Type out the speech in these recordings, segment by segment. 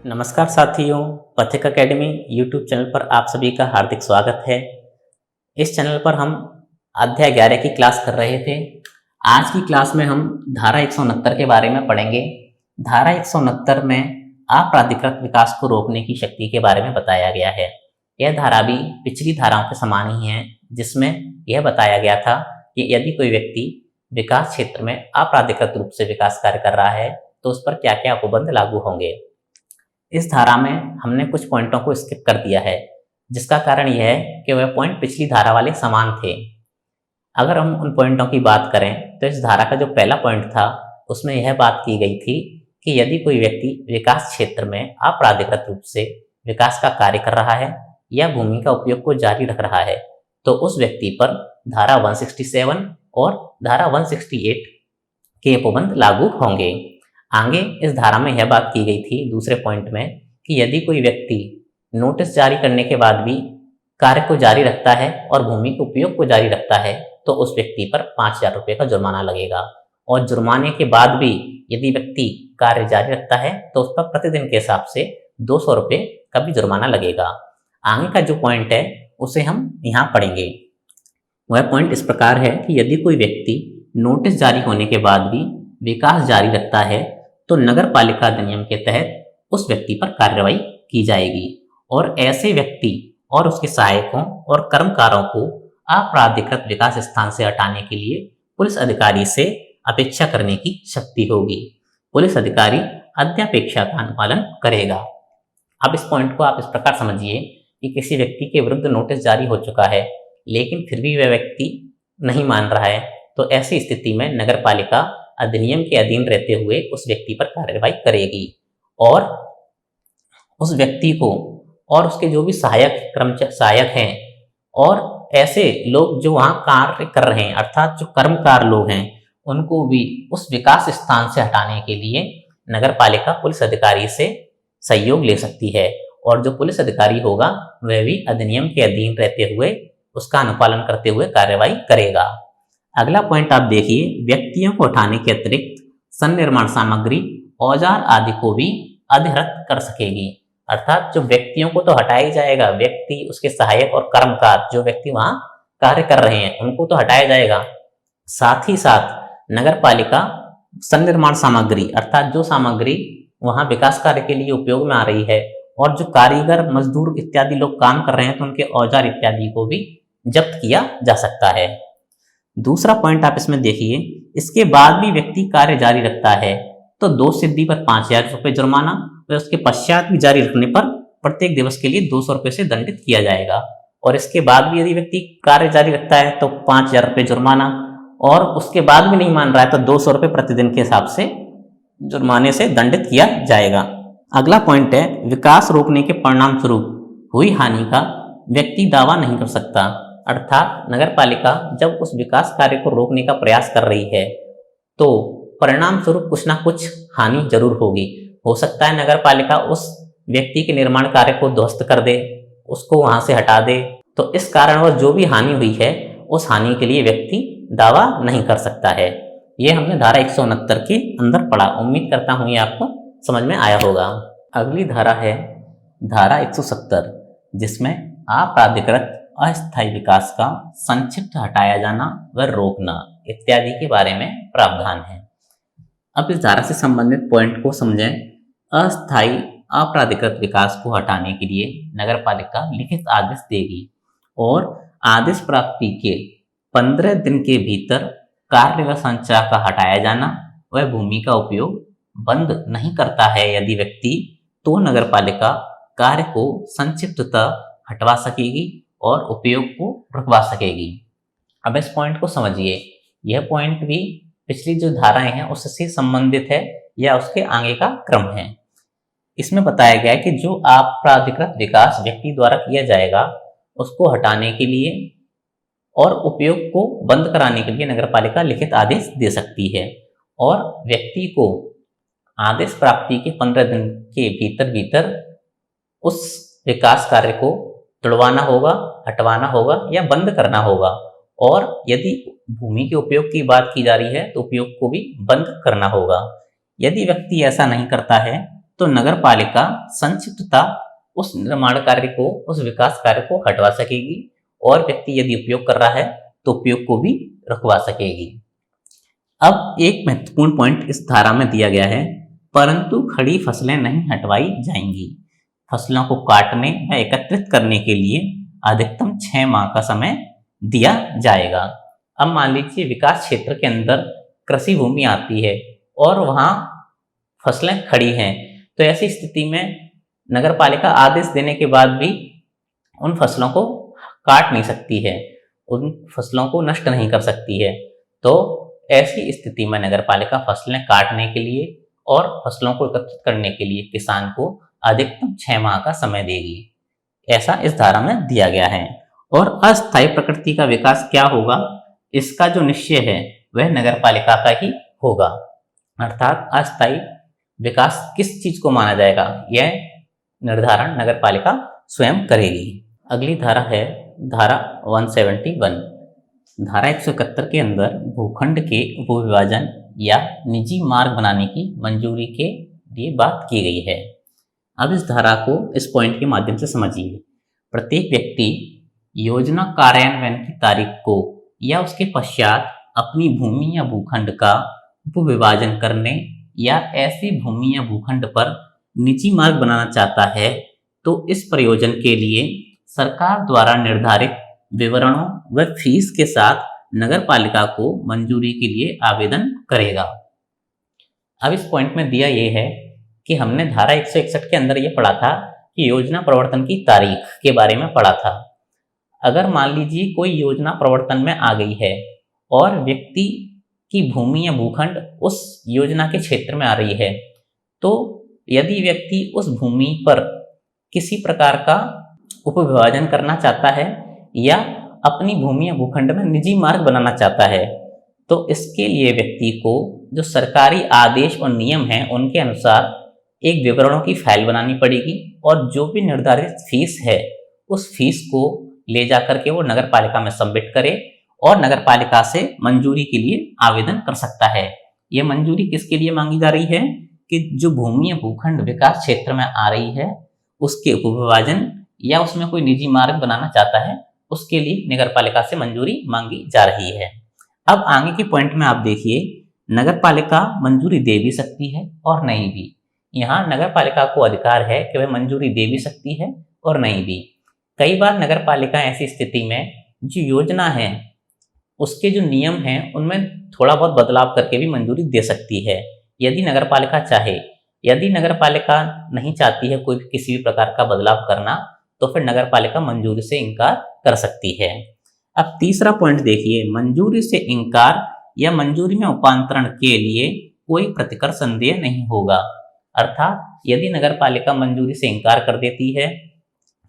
नमस्कार साथियों, पथिक एकेडमी यूट्यूब चैनल पर आप सभी का हार्दिक स्वागत है। इस चैनल पर हम अध्याय 11 की क्लास कर रहे थे। आज की क्लास में हम धारा 169 के बारे में पढ़ेंगे। धारा 169 में अप्राधिकृत विकास को रोकने की शक्ति के बारे में बताया गया है। यह धारा भी पिछली धाराओं के समान ही है, जिसमें यह बताया गया था कि यदि कोई व्यक्ति विकास क्षेत्र में अप्राधिकृत रूप से विकास कार्य कर रहा है तो उस पर क्या क्या उपबंध लागू होंगे। इस धारा में हमने कुछ पॉइंटों को स्किप कर दिया है, जिसका कारण यह है कि वह पॉइंट पिछली धारा वाले समान थे। अगर हम उन पॉइंटों की बात करें तो इस धारा का जो पहला पॉइंट था उसमें यह बात की गई थी कि यदि कोई व्यक्ति विकास क्षेत्र में अप्राधिकृत रूप से विकास का कार्य कर रहा है या भूमि का उपयोग को जारी रख रहा है तो उस व्यक्ति पर धारा 167 और धारा 168 के उपबंध लागू होंगे। आगे इस धारा में यह बात की गई थी दूसरे पॉइंट में कि यदि कोई व्यक्ति नोटिस जारी करने के बाद भी कार्य को जारी रखता है और भूमि के उपयोग को जारी रखता है तो उस व्यक्ति पर 5,000 रुपये का जुर्माना लगेगा, और जुर्माने के बाद भी यदि व्यक्ति कार्य जारी रखता है तो उस पर प्रतिदिन के हिसाब से 200 रुपये का भी जुर्माना लगेगा। आगे का जो पॉइंट है उसे हम यहाँ पढ़ेंगे। वह पॉइंट इस प्रकार है कि यदि कोई व्यक्ति नोटिस जारी होने के बाद भी विकास जारी रखता है तो नगर पालिका अधिनियम के तहत उस व्यक्ति पर कार्रवाई की जाएगी, और ऐसे व्यक्ति और उसके सहायकों और कर्मकारों को अप्राधिकृत विकास स्थान से हटाने के लिए पुलिस अधिकारी से अपेक्षा करने की शक्ति होगी। पुलिस अधिकारी अध्यापेक्षा का अनुपालन करेगा। अब इस पॉइंट को आप इस प्रकार समझिए कि किसी व्यक्ति के विरुद्ध नोटिस जारी हो चुका है लेकिन फिर भी वह व्यक्ति नहीं मान रहा है, तो ऐसी स्थिति में नगर पालिका अधिनियम के अधीन रहते हुए उस व्यक्ति पर कार्रवाई करेगी, और उस व्यक्ति को और उसके जो भी सहायक हैं और ऐसे लोग जो वहां कार्य कर रहे हैं अर्थात जो कर्मकार लोग हैं उनको भी उस विकास स्थान से हटाने के लिए नगर पालिका पुलिस अधिकारी से सहयोग ले सकती है, और जो पुलिस अधिकारी होगा वह भी अधिनियम के अधीन रहते हुए उसका अनुपालन करते हुए कार्रवाई करेगा। अगला पॉइंट आप देखिए, व्यक्तियों को हटाने के अतिरिक्त सन्निर्माण सामग्री, औजार आदि को भी अधिहृत कर सकेगी। अर्थात जो व्यक्तियों को तो हटाया ही जाएगा, व्यक्ति, उसके सहायक और कर्मकार जो व्यक्ति वहां कार्य कर रहे हैं उनको तो हटाया जाएगा, साथ ही साथ नगर पालिका सन्निर्माण सामग्री अर्थात जो सामग्री वहां विकास कार्य के लिए उपयोग में आ रही है और जो कारीगर, मजदूर इत्यादि लोग काम कर रहे हैं तो उनके औजार इत्यादि को भी जब्त किया जा सकता है। दूसरा पॉइंट आप इसमें देखिए, इसके बाद भी व्यक्ति कार्य जारी रखता है तो दोष सिद्धि पर 5,000 रुपये जुर्माना व उसके पश्चात भी जारी रखने पर प्रत्येक दिवस के लिए 200 रुपये से दंडित किया जाएगा, और इसके बाद भी यदि व्यक्ति कार्य जारी रखता है तो 5,000 रुपये जुर्माना, और उसके बाद भी नहीं मान रहा है तो 200 रुपये प्रतिदिन के हिसाब से जुर्माने से दंडित किया जाएगा। अगला पॉइंट है, विकास रोकने के परिणाम स्वरूप हुई हानि का व्यक्ति दावा नहीं कर सकता। अर्थात नगर पालिका जब उस विकास कार्य को रोकने का प्रयास कर रही है तो परिणाम स्वरूप कुछ ना कुछ हानि जरूर होगी। हो सकता है नगर पालिका उस व्यक्ति के निर्माण कार्य को ध्वस्त कर दे, उसको वहां से हटा दे, तो इस कारणवश जो भी हानि हुई है उस हानि के लिए व्यक्ति दावा नहीं कर सकता है। ये हमने धारा 169 के अंदर पढ़ा। उम्मीद करता हूं ये आपको समझ में आया होगा। अगली धारा है धारा 170, जिसमें अप्राधिकृत अस्थायी विकास का संक्षिप्त हटाया जाना व रोकना इत्यादि के बारे में प्रावधान है। अब इस धारा से संबंधित पॉइंट को समझें। अस्थायी अप्राधिकृत विकास को हटाने के लिए नगर पालिका लिखित आदेश देगी, और आदेश प्राप्ति के 15 दिन के भीतर कार्य व संचार का हटाया जाना व भूमि का उपयोग बंद नहीं करता है यदि व्यक्ति, तो नगर पालिका कार्य को संक्षिप्ततः हटवा सकेगी और उपयोग को रखवा सकेगी। अब इस पॉइंट को समझिए, यह पॉइंट भी पिछली जो धाराएं हैं उससे संबंधित है या उसके आगे का क्रम है। इसमें बताया गया है कि जो अप्राधिकृत विकास व्यक्ति द्वारा किया जाएगा उसको हटाने के लिए और उपयोग को बंद कराने के लिए नगर पालिका लिखित आदेश दे सकती है, और व्यक्ति को आदेश प्राप्ति के 15 दिन के भीतर उस विकास कार्य को तुड़वाना होगा, हटवाना होगा या बंद करना होगा, और यदि भूमि के उपयोग की बात की जा रही है तो उपयोग को भी बंद करना होगा। यदि व्यक्ति ऐसा नहीं करता है तो नगर पालिका संक्षिप्तता उस निर्माण कार्य को, उस विकास कार्य को हटवा सकेगी और व्यक्ति यदि उपयोग कर रहा है तो उपयोग को भी रुकवा सकेगी। अब एक महत्वपूर्ण पॉइंट इस धारा में दिया गया है, परंतु खड़ी फसलें नहीं हटवाई जाएंगी। फसलों को काटने या एकत्रित करने के लिए अधिकतम 6 माह का समय दिया जाएगा। अब मान लीजिए विकास क्षेत्र के अंदर कृषि भूमि आती है और वहां फसलें खड़ी हैं, तो ऐसी स्थिति में नगर पालिका आदेश देने के बाद भी उन फसलों को काट नहीं सकती है, उन फसलों को नष्ट नहीं कर सकती है। तो ऐसी स्थिति में नगर पालिका फसलें काटने के लिए और फसलों को एकत्रित करने के लिए किसान को अधिकतम 6 माह का समय देगी, ऐसा इस धारा में दिया गया है। और अस्थायी प्रकृति का विकास क्या होगा, इसका जो निश्चय है वह नगर पालिका का ही होगा। अर्थात अस्थायी विकास किस चीज को माना जाएगा, यह निर्धारण नगर पालिका स्वयं करेगी। अगली धारा है धारा 171। धारा 171 के अंदर भूखंड के उपविभाजन या निजी मार्ग बनाने की मंजूरी के लिए बात की गई है। अब इस धारा को इस पॉइंट के माध्यम से समझिए। प्रत्येक व्यक्ति योजना कार्यान्वयन की तारीख को या उसके पश्चात अपनी भूमि या भूखंड का उपविभाजन करने या ऐसी भूमि या भूखंड पर निजी मार्ग बनाना चाहता है, तो इस प्रयोजन के लिए सरकार द्वारा निर्धारित विवरणों व फीस के साथ नगर पालिका को मंजूरी के लिए आवेदन करेगा। अब इस पॉइंट में दिया यह है कि हमने धारा 161 के अंदर यह पढ़ा था कि योजना प्रवर्तन की तारीख के बारे में पढ़ा था। अगर मान लीजिए कोई योजना प्रवर्तन में आ गई है और व्यक्ति की भूमि या भूखंड उस योजना के क्षेत्र में आ रही है, तो यदि व्यक्ति उस भूमि पर किसी प्रकार का उपविभाजन करना चाहता है या अपनी भूमि या भूखंड में निजी मार्ग बनाना चाहता है, तो इसके लिए व्यक्ति को जो सरकारी आदेश और नियम हैं उनके अनुसार एक विवरणों की फाइल बनानी पड़ेगी और जो भी निर्धारित फीस है उस फीस को ले जाकर के वो नगर पालिका में सबमिट करे और नगर पालिका से मंजूरी के लिए आवेदन कर सकता है। यह मंजूरी किसके लिए मांगी जा रही है कि जो भूमि या भूखंड विकास क्षेत्र में आ रही है उसके उपविभाजन या उसमें कोई निजी मार्ग बनाना चाहता है, उसके लिए नगर पालिका से मंजूरी मांगी जा रही है। अब आगे के पॉइंट में आप देखिए, नगर पालिका मंजूरी दे भी सकती है और नहीं भी। यहाँ नगर पालिका को अधिकार है कि वह मंजूरी दे भी सकती है और नहीं भी। कई बार नगर पालिका ऐसी स्थिति में जो योजना है उसके जो नियम हैं उनमें थोड़ा बहुत बदलाव करके भी मंजूरी दे सकती है, यदि नगर पालिका चाहे। यदि नगर पालिका नहीं चाहती है कोई किसी भी प्रकार का बदलाव करना, तो फिर नगर पालिका मंजूरी से इनकार कर सकती है। अब तीसरा पॉइंट देखिए, मंजूरी से इनकार या मंजूरी में उपांतरण के लिए कोई प्रतिकर संदेह नहीं होगा। अर्थात यदि नगर पालिका मंजूरी से इनकार कर देती है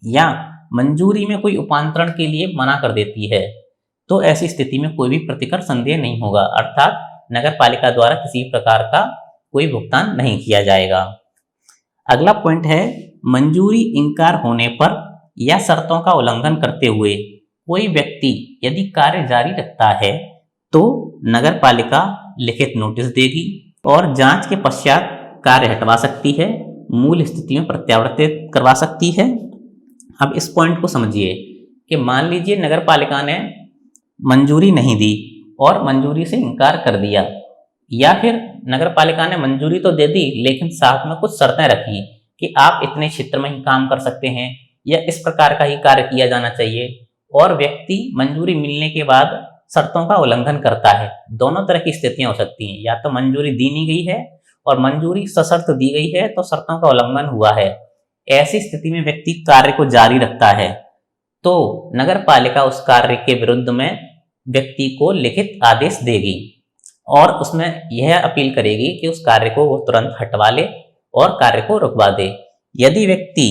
या मंजूरी में कोई उपांतरण के लिए मना कर देती है, तो ऐसी स्थिति में कोई भी प्रतिकर संदेह नहीं होगा। अर्थात नगर पालिका द्वारा किसी प्रकार का कोई भुगतान नहीं किया जाएगा। अगला पॉइंट है, मंजूरी इनकार होने पर या शर्तों का उल्लंघन करते हुए कोई व्यक्ति यदि कार्य जारी रखता है तो नगर पालिका लिखित नोटिस देगी और जांच के पश्चात कार्य हटवा सकती है, मूल स्थिति में प्रत्यावर्तित करवा सकती है। अब इस पॉइंट को समझिए कि मान लीजिए नगर पालिका ने मंजूरी नहीं दी और मंजूरी से इनकार कर दिया, या फिर नगर पालिका ने मंजूरी तो दे दी लेकिन साथ में कुछ शर्तें रखी कि आप इतने क्षेत्र में ही काम कर सकते हैं या इस प्रकार का ही कार्य किया जाना चाहिए, और व्यक्ति मंजूरी मिलने के बाद शर्तों का उल्लंघन करता है। दोनों तरह की स्थितियां हो सकती हैं, या तो मंजूरी दी नहीं गई है और मंजूरी सशर्त दी गई है तो शर्तों का उल्लंघन हुआ है। ऐसी स्थिति में व्यक्ति कार्य को जारी रखता है तो नगर पालिका उस कार्य के विरुद्ध में व्यक्ति को लिखित आदेश देगी और उसमें यह अपील करेगी कि उस कार्य को वो तुरंत हटवा ले और कार्य को रुकवा दे। यदि व्यक्ति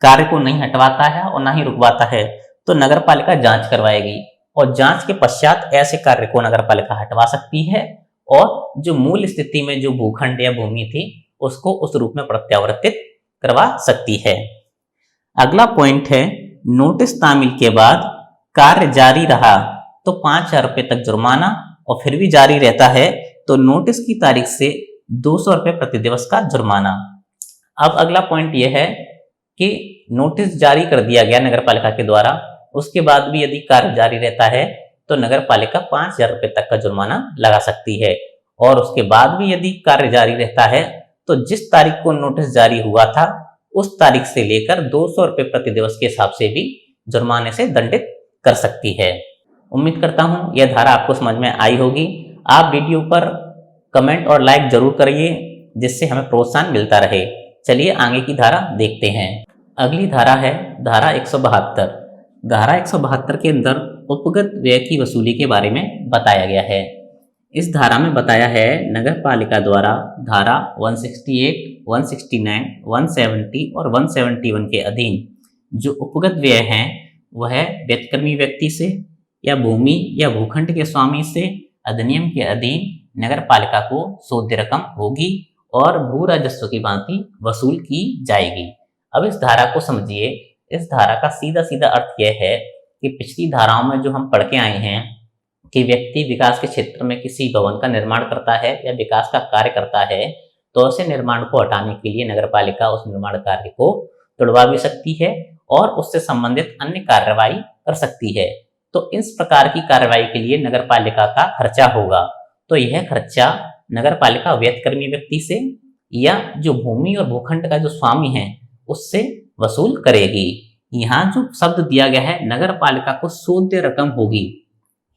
कार्य को नहीं हटवाता है और ना ही रुकवाता है तो नगर पालिका जांच करवाएगी और जांच के पश्चात ऐसे कार्य को नगर पालिका हटवा सकती है और जो मूल स्थिति में जो भूखंड या भूमि थी उसको उस रूप में प्रत्यावर्तित करवा सकती है। अगला पॉइंट है, नोटिस तामील के बाद कार्य जारी रहा तो 5,000 रुपये तक जुर्माना, और फिर भी जारी रहता है तो नोटिस की तारीख से 200 रुपये प्रति दिवस का जुर्माना। अब अगला पॉइंट यह है कि नोटिस जारी कर दिया गया नगर पालिका के द्वारा, उसके बाद भी यदि कार्य जारी रहता है तो नगर पालिका 5,000 रुपए तक का जुर्माना लगा सकती है। और उसके बाद भी यदि कार्य जारी रहता है तो जिस तारीख को नोटिस जारी हुआ था उस तारीख से लेकर 200 रुपए प्रति दिवस के हिसाब से भी जुर्माने से दंडित कर सकती है। उम्मीद करता हूं यह धारा आपको समझ में आई होगी। आप वीडियो पर कमेंट और लाइक जरूर करिए जिससे हमें प्रोत्साहन मिलता रहे। चलिए आगे की धारा देखते हैं। अगली धारा है धारा 172। धारा 172 के अंदर उपगत व्यय की वसूली के बारे में बताया गया है। इस धारा में बताया है नगर पालिका द्वारा धारा 168, 169, 170 और 171 के अधीन जो उपगत व्यय हैं वह व्यक्तिकर्मी व्यक्ति से या भूमि या भूखंड के स्वामी से अधिनियम के अधीन नगर पालिका को सोध्य रकम होगी और भू राजस्व की भांति वसूल की जाएगी। अब इस धारा को समझिए। इस धारा का सीधा सीधा अर्थ यह है कि पिछली धाराओं में जो हम पढ़ के आए हैं कि व्यक्ति विकास के क्षेत्र में किसी भवन का निर्माण करता है या विकास का कार्य करता है तो ऐसे निर्माण को हटाने के लिए नगर पालिका उस निर्माण कार्य को तुड़वा भी सकती है और उससे संबंधित अन्य कार्रवाई कर सकती है। तो इस प्रकार की कार्रवाई के लिए नगर पालिका का खर्चा होगा। तो यह खर्चा नगर पालिका व्यक्तिकर्मी व्यक्ति से या जो भूमि और भूखंड का जो स्वामी है उससे वसूल करेगी। यहाँ जो शब्द दिया गया है नगर पालिका को सोध्य रकम होगी,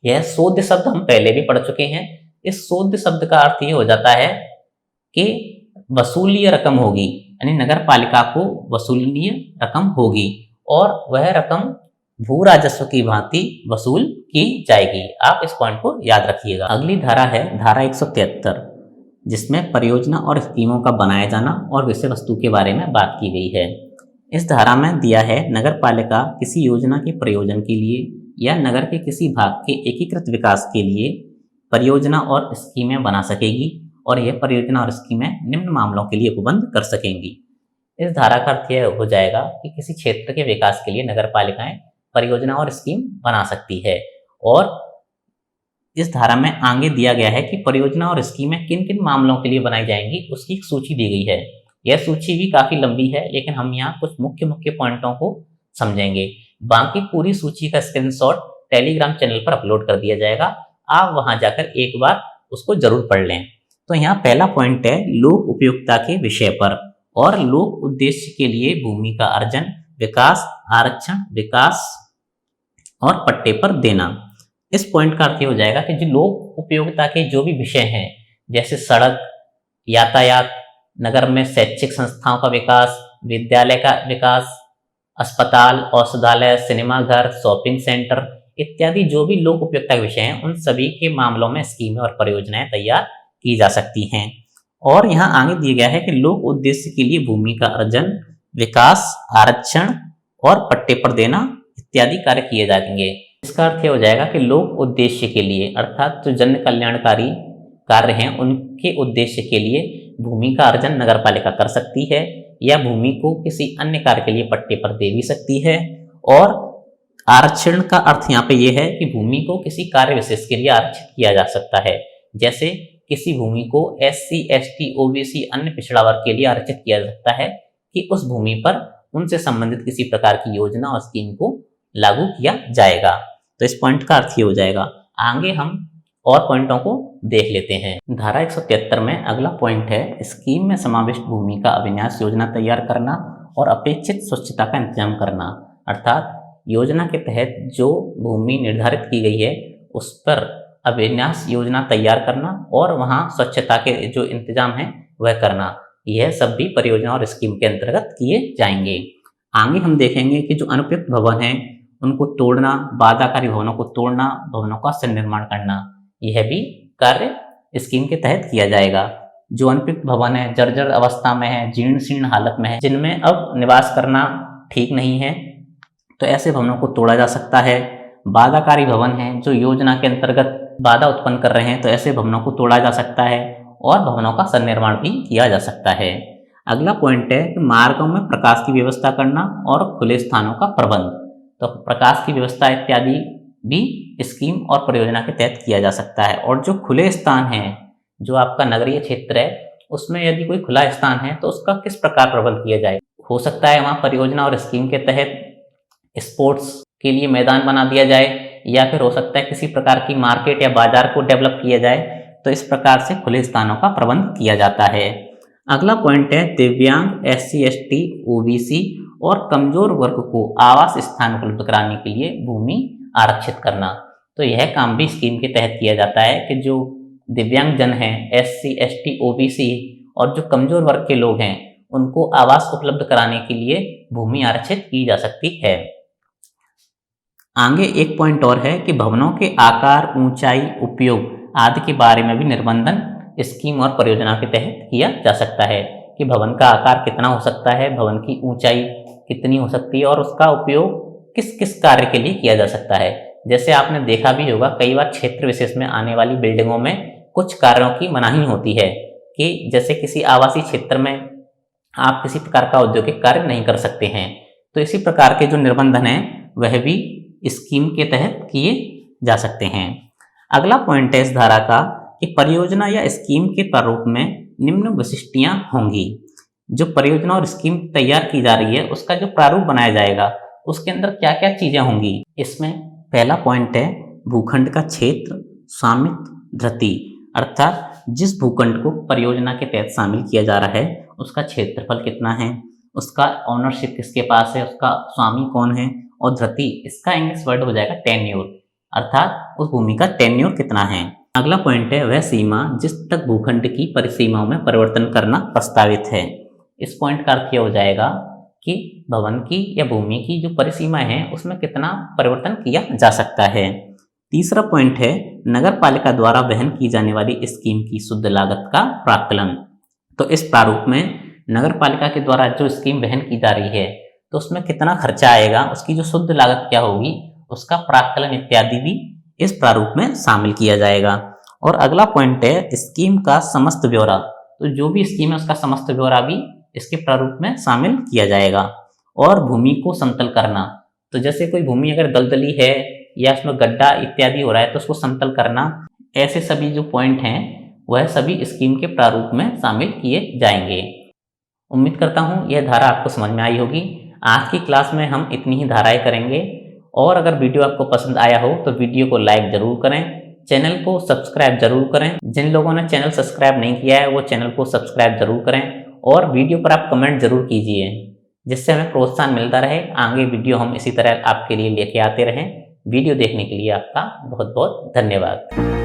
यह सोध्य शब्द हम पहले भी पढ़ चुके हैं। इस सोध्य शब्द का अर्थ ये हो जाता है कि वसूलीय रकम होगी, यानी नगर पालिका को वसूलनीय रकम होगी और वह रकम भू राजस्व की भांति वसूल की जाएगी। आप इस पॉइंट को याद रखिएगा। अगली धारा है धारा 173 जिसमें परियोजना और स्कीमों का बनाया जाना और विषय वस्तु के बारे में बात की गई है। इस धारा में दिया है नगर पालिका किसी योजना के प्रयोजन के लिए या नगर के किसी भाग के एकीकृत विकास के लिए परियोजना और स्कीमें बना सकेगी और यह परियोजना और स्कीमें निम्न मामलों के लिए उपबंध कर सकेंगी। इस धारा का अर्थ यह हो जाएगा कि किसी क्षेत्र के विकास के लिए नगर पालिकाएं परियोजना और स्कीम बना सकती है। और इस धारा में आगे दिया गया है कि परियोजना और स्कीमें किन किन मामलों के लिए बनाई जाएंगी उसकी एक सूची दी गई है। यह सूची भी काफी लंबी है लेकिन हम यहाँ कुछ मुख्य मुख्य पॉइंटों को समझेंगे। बाकी पूरी सूची का स्क्रीनशॉट टेलीग्राम चैनल पर अपलोड कर दिया जाएगा, आप वहां जाकर एक बार उसको जरूर पढ़ लें। तो यहाँ पहला पॉइंट है लोक उपयोगिता के विषय पर और लोक उद्देश्य के लिए भूमि का अर्जन, विकास, आरक्षण, विकास और पट्टे पर देना। इस पॉइंट का अर्थ हो जाएगा कि जो लोक उपयोगिता के जो भी विषय हैं जैसे सड़क, यातायात, नगर में शैक्षिक संस्थाओं का विकास, विद्यालय का विकास, अस्पताल, औषधालय, सिनेमा घर, शॉपिंग सेंटर इत्यादि जो भी लोक उपयोगिता के विषय हैं उन सभी के मामलों में स्कीमें और परियोजनाएं तैयार की जा सकती हैं। और यहाँ आगे दिया गया है कि लोक उद्देश्य के लिए भूमि का अर्जन, विकास, आरक्षण और पट्टे पर देना इत्यादि कार्य किए जाएंगे। इसका अर्थ यह हो जाएगा कि लोक उद्देश्य के लिए अर्थात जो जन कल्याणकारी कार्य हैं उनके उद्देश्य के लिए भूमि का अर्जन नगर पालिका कर सकती है या भूमि को किसी अन्य कार्य के लिए पट्टे पर दे भी सकती है। और आरक्षण का अर्थ यहाँ पे ये है कि भूमि को किसी कार्य विशेष के लिए आरक्षित किया जा सकता है। जैसे किसी भूमि को SC, ST, OBC अन्य पिछड़ा वर्ग के लिए आरक्षित किया जा सकता है कि उस भूमि पर उनसे संबंधित किसी प्रकार की योजना और स्कीम को लागू किया जाएगा। तो इस पॉइंट का अर्थ ये हो जाएगा। आगे हम और पॉइंटों को देख लेते हैं। धारा 173 में अगला पॉइंट है स्कीम में समाविष्ट भूमि का अभिन्यास योजना तैयार करना और अपेक्षित स्वच्छता का इंतजाम करना। अर्थात योजना के तहत जो भूमि निर्धारित की गई है उस पर अभिन्यास योजना तैयार करना और वहां स्वच्छता के जो इंतजाम है वह करना। यह सब भी परियोजना और स्कीम के अंतर्गत किए जाएंगे। आगे हम देखेंगे कि जो अनुपयुक्त भवन है उनको तोड़ना, बाधाकारी भवनों को तोड़ना, भवनों का संनिर्माण करना, यह भी कार्य स्कीम के तहत किया जाएगा। जो अनुपयुक्त भवन है, जर्जर अवस्था में है, जीर्ण शीर्ण हालत में है, जिनमें अब निवास करना ठीक नहीं है, तो ऐसे भवनों को तोड़ा जा सकता है। बाधाकारी भवन है जो योजना के अंतर्गत बाधा उत्पन्न कर रहे हैं, तो ऐसे भवनों को तोड़ा जा सकता है और भवनों का संनिर्माण भी किया जा सकता है। अगला पॉइंट है कि मार्गों में प्रकाश की व्यवस्था करना और खुले स्थानों का प्रबंध। तो प्रकाश की व्यवस्था इत्यादि भी स्कीम और परियोजना के तहत किया जा सकता है। और जो खुले स्थान हैं, जो आपका नगरीय क्षेत्र है, उसमें यदि कोई खुला स्थान है तो उसका किस प्रकार प्रबंध किया जाए। हो सकता है वहाँ परियोजना और स्कीम के तहत स्पोर्ट्स के लिए मैदान बना दिया जाए, या फिर हो सकता है किसी प्रकार की मार्केट या बाजार को डेवलप किया जाए। तो इस प्रकार से खुले स्थानों का प्रबंध किया जाता है। अगला पॉइंट है दिव्यांग, SC, ST, OBC और कमजोर वर्ग को आवास स्थान उपलब्ध कराने के लिए भूमि आरक्षित करना। तो यह काम भी स्कीम के तहत किया जाता है कि जो दिव्यांग जन हैं, SC, ST, OBC और जो कमजोर वर्ग के लोग हैं, उनको आवास उपलब्ध कराने के लिए भूमि आरक्षित की जा सकती है। आगे एक पॉइंट और है कि भवनों के आकार, ऊंचाई, उपयोग आदि के बारे में भी निर्बंधन स्कीम और परियोजना के तहत किया जा सकता है कि भवन का आकार कितना हो सकता है, भवन की ऊंचाई कितनी हो सकती है और उसका उपयोग किस किस कार्य के लिए किया जा सकता है। जैसे आपने देखा भी होगा, कई बार क्षेत्र विशेष में आने वाली बिल्डिंगों में कुछ कार्यों की मनाही होती है कि जैसे किसी आवासीय क्षेत्र में आप किसी प्रकार का औद्योगिक कार्य नहीं कर सकते हैं। तो इसी प्रकार के जो निर्बंधन हैं वह भी स्कीम के तहत किए जा सकते हैं। अगला पॉइंट है इस धारा का कि परियोजना या स्कीम के प्रारूप में निम्न विशिष्टियां होंगी। जो परियोजना और स्कीम तैयार की जा रही है उसका जो प्रारूप बनाया जाएगा उसके अंदर क्या क्या चीजें होंगी। इसमें पहला पॉइंट है भूखंड का क्षेत्र, स्वामित्व, धृति, अर्थात जिस भूखंड को परियोजना के तहत शामिल किया जा रहा है उसका क्षेत्रफल कितना है, उसका ऑनरशिप किसके पास है, उसका स्वामी कौन है, और धृति, इसका इंग्लिश वर्ड हो जाएगा टेन्योर, अर्थात उस भूमि का टेन्योर कितना है। अगला पॉइंट है वह सीमा जिस तक भूखंड की परिसीमाओं में परिवर्तन करना प्रस्तावित है। इस पॉइंट का अर्थ यह हो जाएगा कि भवन की या भूमि की जो परिसीमा है उसमें कितना परिवर्तन किया जा सकता है। तीसरा पॉइंट है नगर पालिका द्वारा वहन की जाने वाली स्कीम की शुद्ध लागत का प्राक्कलन। तो इस प्रारूप में नगर पालिका के द्वारा जो स्कीम वहन की जा रही है तो उसमें कितना खर्चा आएगा, उसकी जो शुद्ध लागत क्या होगी, उसका प्राक्कलन इत्यादि भी इस प्रारूप में शामिल किया जाएगा। और अगला पॉइंट है स्कीम का समस्त ब्यौरा। तो जो भी स्कीम है उसका समस्त ब्यौरा भी इसके प्रारूप में शामिल किया जाएगा। और भूमि को समतल करना, तो जैसे कोई भूमि अगर दलदली है या उसमें गड्ढा इत्यादि हो रहा है तो उसको समतल करना, ऐसे सभी जो पॉइंट हैं वह सभी स्कीम के प्रारूप में शामिल किए जाएंगे। उम्मीद करता हूँ यह धारा आपको समझ में आई होगी। आज की क्लास में हम इतनी ही धाराएं करेंगे, और अगर वीडियो आपको पसंद आया हो तो वीडियो को लाइक जरूर करें, चैनल को सब्सक्राइब जरूर करें। जिन लोगों ने चैनल सब्सक्राइब नहीं किया है वो चैनल को सब्सक्राइब जरूर करें, और वीडियो पर आप कमेंट जरूर कीजिए जिससे हमें प्रोत्साहन मिलता रहे, आगे वीडियो हम इसी तरह आपके लिए लेके आते रहें। वीडियो देखने के लिए आपका बहुत बहुत धन्यवाद।